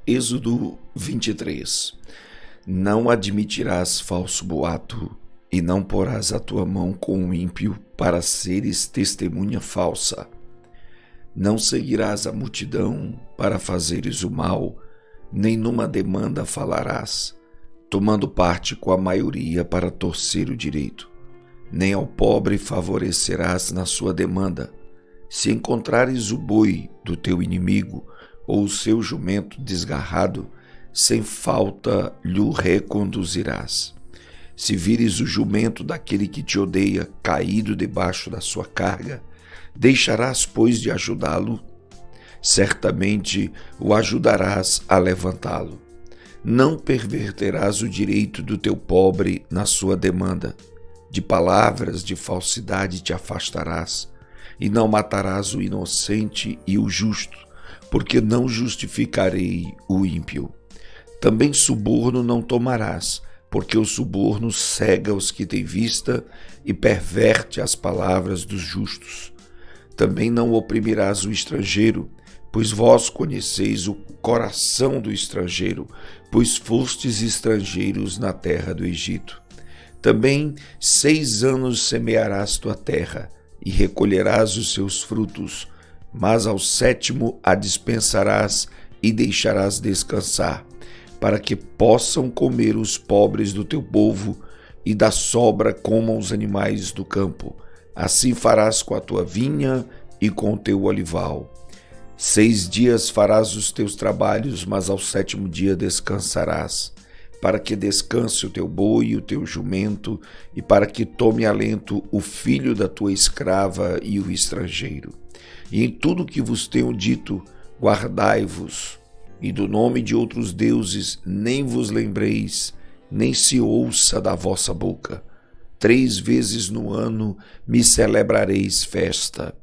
Êxodo 23. Não admitirás falso boato, e não porás a tua mão com o ímpio para seres testemunha falsa. Não seguirás a multidão para fazeres o mal, nem numa demanda falarás, tomando parte com a maioria para torcer o direito. Nem ao pobre favorecerás na sua demanda. Se encontrares o boi do teu inimigo, ou o seu jumento desgarrado, sem falta lhe reconduzirás. Se vires o jumento daquele que te odeia caído debaixo da sua carga, deixarás, pois, de ajudá-lo? Certamente o ajudarás a levantá-lo. Não perverterás o direito do teu pobre na sua demanda. De palavras de falsidade te afastarás, e não matarás o inocente e o justo, porque não justificarei o ímpio. Também suborno não tomarás, porque o suborno cega os que têm vista e perverte as palavras dos justos. Também não oprimirás o estrangeiro, pois vós conheceis o coração do estrangeiro, pois fostes estrangeiros na terra do Egito. Também 6 anos semearás tua terra, e recolherás os seus frutos, mas ao 7º a dispensarás e deixarás descansar, para que possam comer os pobres do teu povo, e da sobra comam os animais do campo. Assim farás com a tua vinha e com o teu olival. 6 dias farás os teus trabalhos, mas ao 7º dia descansarás, para que descanse o teu boi e o teu jumento, e para que tome alento o filho da tua escrava e o estrangeiro. E em tudo que vos tenho dito, guardai-vos, e do nome de outros deuses nem vos lembreis, nem se ouça da vossa boca. 3 vezes no ano me celebrareis festa.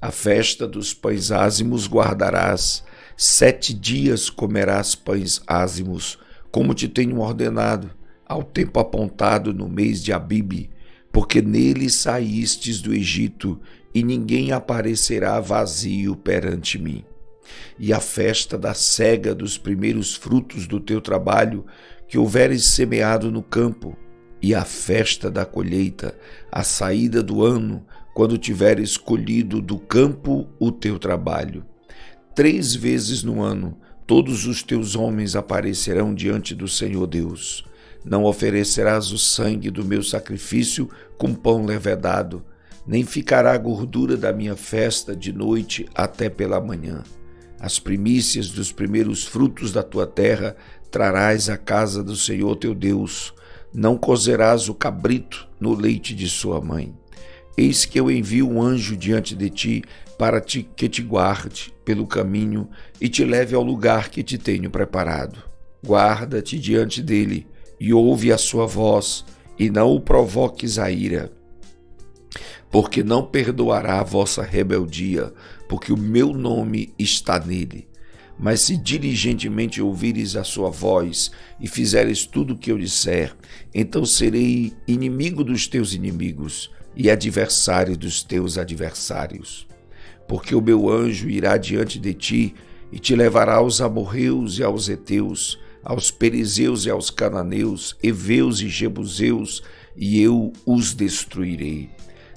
A festa dos pães ázimos guardarás, 7 dias comerás pães ázimos, como te tenho ordenado, ao tempo apontado no mês de Abibe, porque nele saístes do Egito, e ninguém aparecerá vazio perante mim. E a festa da cega dos primeiros frutos do teu trabalho, que houveres semeado no campo, e a festa da colheita, a saída do ano, quando tiveres colhido do campo o teu trabalho. 3 vezes no ano, todos os teus homens aparecerão diante do Senhor Deus. Não oferecerás o sangue do meu sacrifício com pão levedado, nem ficará a gordura da minha festa de noite até pela manhã. As primícias dos primeiros frutos da tua terra trarás à casa do Senhor teu Deus. Não cozerás o cabrito no leite de sua mãe. Eis que eu envio um anjo diante de ti para que te guarde pelo caminho e te leve ao lugar que te tenho preparado. Guarda-te diante dele e ouve a sua voz, e não o provoques a ira, porque não perdoará a vossa rebeldia, porque o meu nome está nele. Mas se diligentemente ouvires a sua voz e fizeres tudo o que eu disser, então serei inimigo dos teus inimigos e adversário dos teus adversários. Porque o meu anjo irá diante de ti e te levará aos amorreus e aos heteus, aos perizeus e aos cananeus, heveus e jebuseus, e eu os destruirei.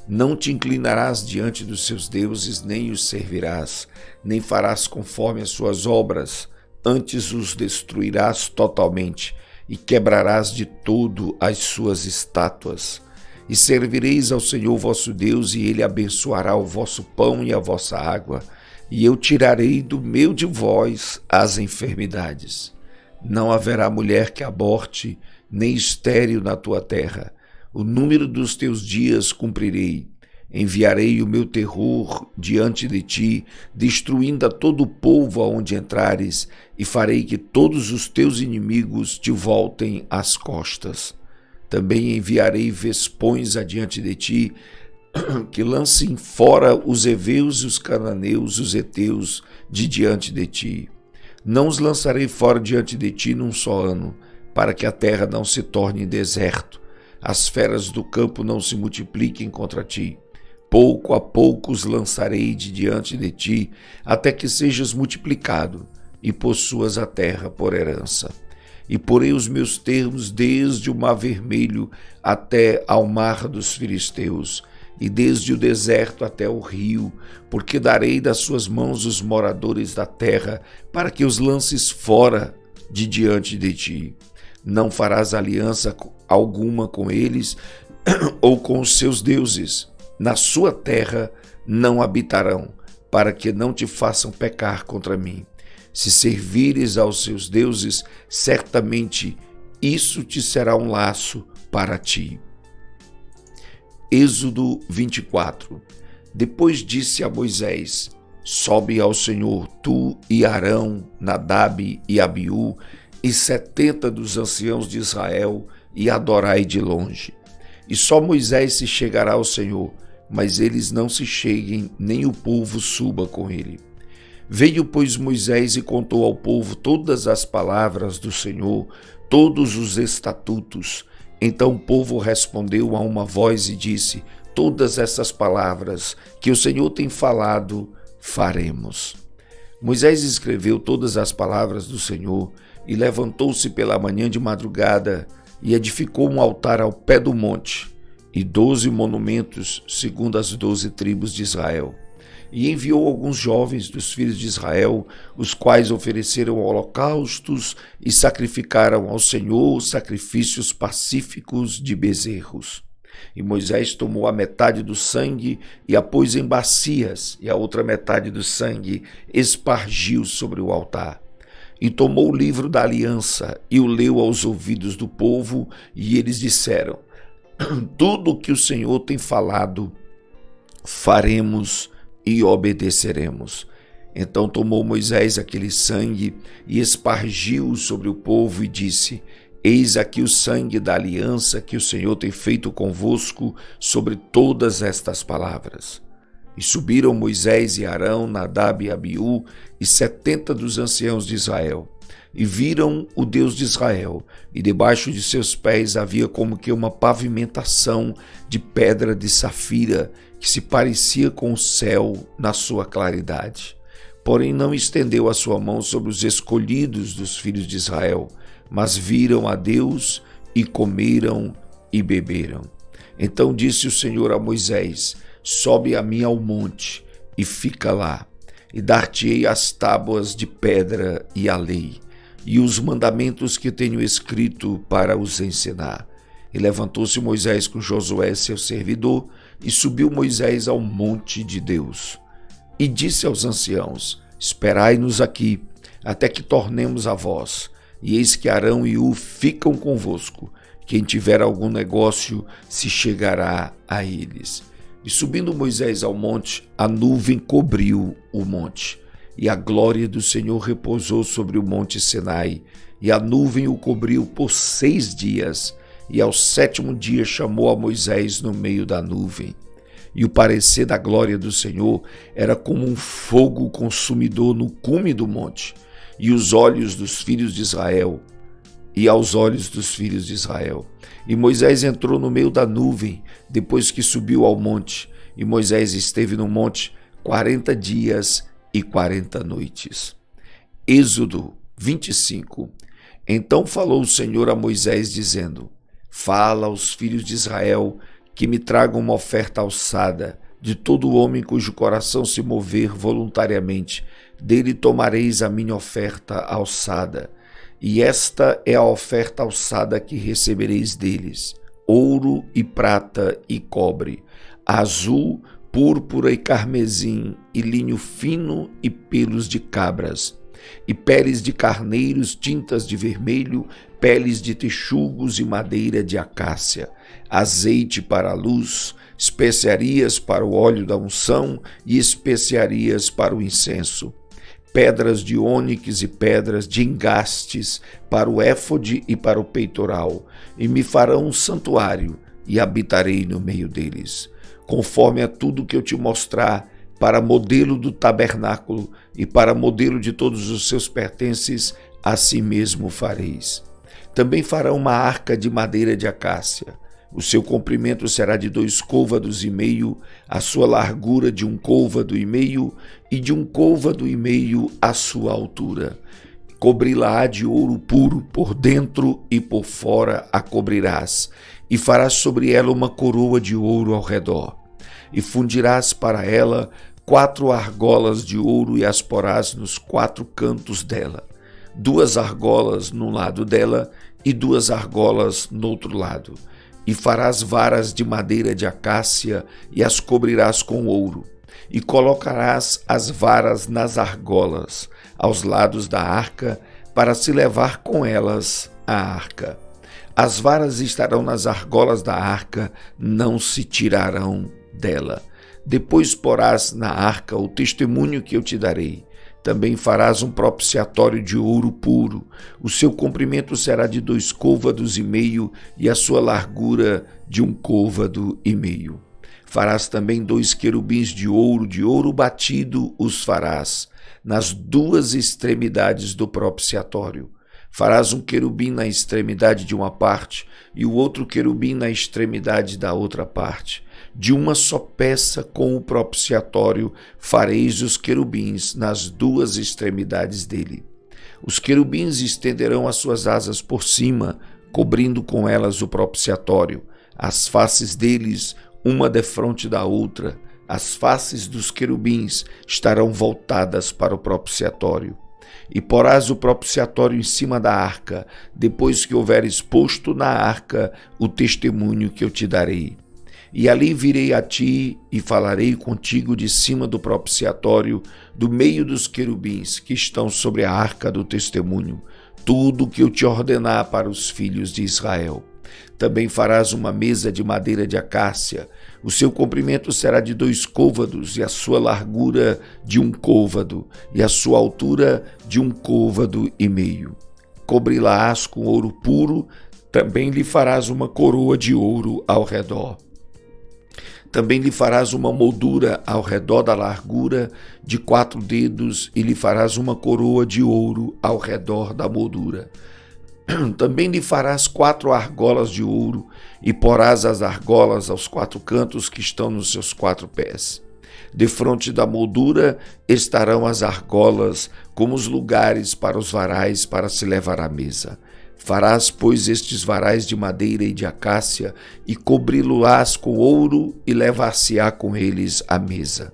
Não te inclinarás diante dos seus deuses, nem os servirás, nem farás conforme as suas obras, antes os destruirás totalmente e quebrarás de todo as suas estátuas. E servireis ao Senhor vosso Deus, e ele abençoará o vosso pão e a vossa água, e eu tirarei do meio de vós as enfermidades. Não haverá mulher que aborte, nem estéril na tua terra. O número dos teus dias cumprirei. Enviarei o meu terror diante de ti, destruindo a todo o povo aonde entrares, e farei que todos os teus inimigos te voltem às costas. Também enviarei vespões adiante de ti, que lancem fora os heveus, os cananeus, os heteus de diante de ti. Não os lançarei fora diante de ti num só ano, para que a terra não se torne deserto, as feras do campo não se multipliquem contra ti. Pouco a pouco os lançarei de diante de ti, até que sejas multiplicado. e possuas a terra por herança. E porei os meus termos desde o mar vermelho até ao mar dos filisteus, e desde o deserto até o rio, porque darei das suas mãos os moradores da terra, para que os lances fora de diante de ti. Não farás aliança alguma com eles ou com os seus deuses. Na sua terra não habitarão, para que não te façam pecar contra mim. Se servires aos seus deuses, certamente isso te será um laço para ti. Êxodo 24. Depois disse a Moisés: sobe ao Senhor, tu e Arão, Nadab e Abiú, e 70 dos anciãos de Israel, e adorai de longe. E só Moisés se chegará ao Senhor, mas eles não se cheguem, nem o povo suba com ele. Veio, pois, Moisés e contou ao povo todas as palavras do Senhor, todos os estatutos. Então o povo respondeu a uma voz e disse: todas essas palavras que o Senhor tem falado, faremos. Moisés escreveu todas as palavras do Senhor e levantou-se pela manhã de madrugada e edificou um altar ao pé do monte e 12 monumentos segundo as 12 tribos de Israel. E enviou alguns jovens dos filhos de Israel, os quais ofereceram holocaustos e sacrificaram ao Senhor sacrifícios pacíficos de bezerros. E Moisés tomou a metade do sangue e a pôs em bacias, e a outra metade do sangue espargiu sobre o altar. E tomou o livro da aliança e o leu aos ouvidos do povo, e eles disseram: tudo o que o Senhor tem falado, faremos e obedeceremos. Então tomou Moisés aquele sangue e espargiu sobre o povo e disse: eis aqui o sangue da aliança que o Senhor tem feito convosco sobre todas estas palavras. E subiram Moisés e Arão, Nadab e Abiú, e 70 dos anciãos de Israel, e viram o Deus de Israel, e debaixo de seus pés havia como que uma pavimentação de pedra de safira, que se parecia com o céu na sua claridade. Porém não estendeu a sua mão sobre os escolhidos dos filhos de Israel, mas viram a Deus e comeram e beberam. Então disse o Senhor a Moisés: sobe a mim ao monte e fica lá, e dar-te-ei as tábuas de pedra e a lei, e os mandamentos que tenho escrito para os ensinar. E levantou-se Moisés com Josué, seu servidor, e subiu Moisés ao monte de Deus. E disse aos anciãos: esperai-nos aqui, até que tornemos a vós. E eis que Arão e Hu ficam convosco. Quem tiver algum negócio se chegará a eles. E subindo Moisés ao monte, a nuvem cobriu o monte, e a glória do Senhor repousou sobre o monte Sinai, e a nuvem o cobriu por 6 dias, e ao 7º dia chamou a Moisés no meio da nuvem. E o parecer da glória do Senhor era como um fogo consumidor no cume do monte, e os olhos dos filhos de Israel, e aos olhos dos filhos de Israel. E Moisés entrou no meio da nuvem, depois que subiu ao monte, e Moisés esteve no monte 40 dias e 40 noites. Êxodo 25. Então falou o Senhor a Moisés, dizendo: fala aos filhos de Israel que me tragam uma oferta alçada, de todo homem cujo coração se mover voluntariamente, dele tomareis a minha oferta alçada. E esta é a oferta alçada que recebereis deles: ouro e prata e cobre, azul, púrpura e carmesim, e linho fino e pelos de cabras, e peles de carneiros tintas de vermelho, peles de texugos e madeira de acácia, azeite para a luz, especiarias para o óleo da unção e especiarias para o incenso, pedras de ônix e pedras de engastes para o éfode e para o peitoral, e me farão um santuário, e habitarei no meio deles, conforme a tudo que eu te mostrar, para modelo do tabernáculo e para modelo de todos os seus pertences, assim mesmo fareis. Também farão uma arca de madeira de acácia, O seu comprimento será de 2 côvados e meio, a sua largura de 1 côvado e meio, e de 1 côvado e meio a sua altura. Cobri-la-á de ouro puro, por dentro e por fora a cobrirás, e farás sobre ela uma coroa de ouro ao redor. E fundirás para ela 4 argolas de ouro e as porás nos 4 cantos dela, 2 argolas num lado dela e 2 argolas no outro lado. E farás varas de madeira de acácia e as cobrirás com ouro. E colocarás as varas nas argolas, aos lados da arca, para se levar com elas a arca. As varas estarão nas argolas da arca, não se tirarão dela. Depois porás na arca o testemunho que eu te darei. Também farás um propiciatório de ouro puro. O seu comprimento será de 2 côvados e meio e a sua largura de 1 côvado e meio. Farás também 2 querubins de ouro batido os farás, nas 2 extremidades do propiciatório. Farás um querubim na extremidade de uma parte e o outro querubim na extremidade da outra parte. De uma só peça com o propiciatório fareis os querubins nas 2 extremidades dele. Os querubins estenderão as suas asas por cima, cobrindo com elas o propiciatório. As faces deles, uma defronte da outra, as faces dos querubins estarão voltadas para o propiciatório. E porás o propiciatório em cima da arca, depois que houveres posto na arca o testemunho que eu te darei. E ali virei a ti e falarei contigo de cima do propiciatório, do meio dos querubins que estão sobre a arca do testemunho, tudo o que eu te ordenar para os filhos de Israel. Também farás uma mesa de madeira de acácia. O seu comprimento será de 2 côvados e a sua largura de 1 côvado e a sua altura de 1 côvado e meio. Cobri-la-ás com ouro puro, também lhe farás uma coroa de ouro ao redor. Também lhe farás uma moldura ao redor da largura de 4 dedos e lhe farás uma coroa de ouro ao redor da moldura. Também lhe farás 4 argolas de ouro e porás as argolas aos 4 cantos que estão nos seus 4 pés. Defronte da moldura estarão as argolas como os lugares para os varais para se levar à mesa. Farás, pois, estes varais de madeira e de acácia, e cobri-lo-ás com ouro, e levar-se-á com eles à mesa.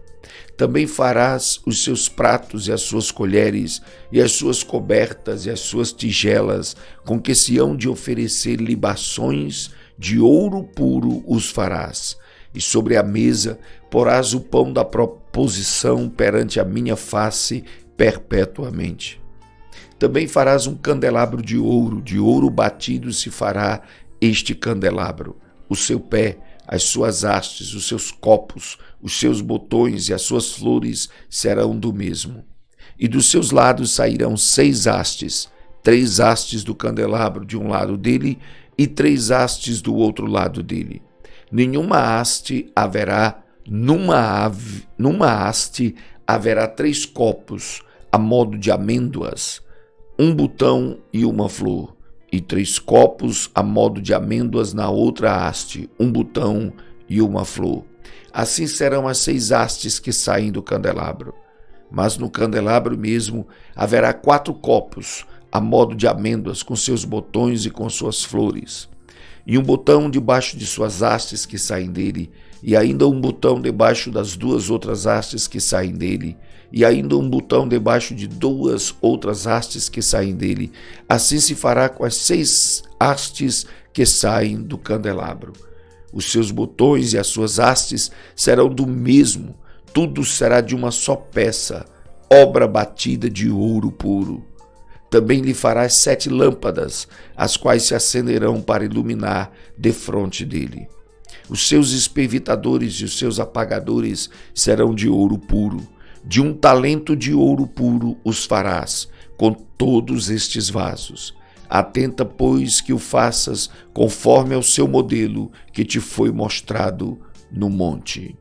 Também farás os seus pratos e as suas colheres, e as suas cobertas e as suas tigelas, com que se hão de oferecer libações, de ouro puro os farás. E sobre a mesa porás o pão da proposição perante a minha face perpetuamente. Também farás um candelabro de ouro batido se fará este candelabro. O seu pé, as suas hastes, os seus copos, os seus botões e as suas flores serão do mesmo. E dos seus lados sairão 6 hastes, 3 hastes do candelabro de um lado dele e 3 hastes do outro lado dele. Nenhuma haste haverá, numa haste haverá 3 copos, a modo de amêndoas, 1 botão e uma flor, e 3 copos a modo de amêndoas na outra haste, 1 botão e uma flor. Assim serão as 6 hastes que saem do candelabro. Mas no candelabro mesmo haverá 4 copos, a modo de amêndoas, com seus botões e com suas flores. E 1 botão debaixo de suas hastes que saem dele, e ainda 1 botão debaixo das 2 outras hastes que saem dele, e ainda 1 botão debaixo de 2 outras hastes que saem dele. Assim se fará com as 6 hastes que saem do candelabro. Os seus botões e as suas hastes serão do mesmo, tudo será de uma só peça, obra batida de ouro puro. Também lhe farás 7 lâmpadas, as quais se acenderão para iluminar defronte dele. Os seus espevitadores e os seus apagadores serão de ouro puro. De 1 talento de ouro puro os farás, com todos estes vasos. Atenta, pois, que o faças conforme ao seu modelo que te foi mostrado no monte.